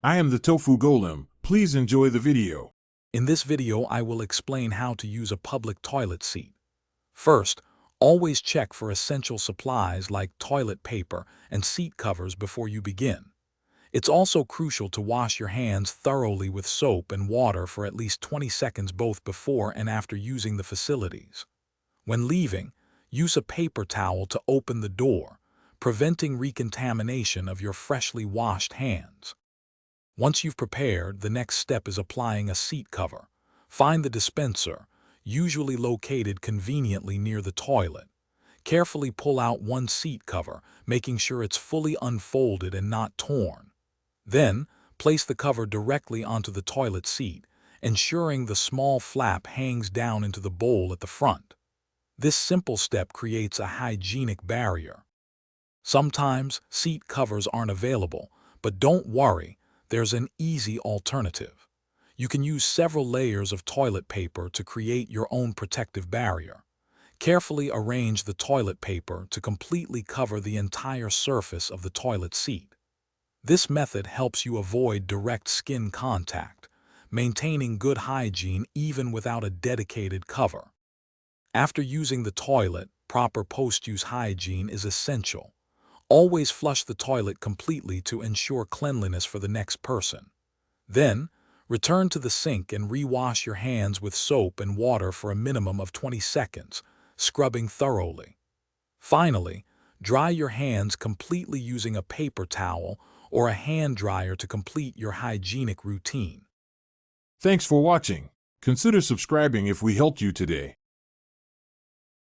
I am the Tofu Golem. Please enjoy the video. In this video, I will explain how to use a public toilet seat. First, always check for essential supplies like toilet paper and seat covers before you begin. It's also crucial to wash your hands thoroughly with soap and water for at least 20 seconds both before and after using the facilities. When leaving, use a paper towel to open the door, preventing recontamination of your freshly washed hands. Once you've prepared, the next step is applying a seat cover. Find the dispenser, usually located conveniently near the toilet. Carefully pull out one seat cover, making sure it's fully unfolded and not torn. Then, place the cover directly onto the toilet seat, ensuring the small flap hangs down into the bowl at the front. This simple step creates a hygienic barrier. Sometimes seat covers aren't available, but don't worry, there's an easy alternative. You can use several layers of toilet paper to create your own protective barrier. Carefully arrange the toilet paper to completely cover the entire surface of the toilet seat. This method helps you avoid direct skin contact, maintaining good hygiene even without a dedicated cover. After using the toilet, proper post-use hygiene is essential. Always flush the toilet completely to ensure cleanliness for the next person. Then, return to the sink and re-wash your hands with soap and water for a minimum of 20 seconds, scrubbing thoroughly. Finally, dry your hands completely using a paper towel or a hand dryer to complete your hygienic routine. Thanks for watching. Consider subscribing if we helped you today.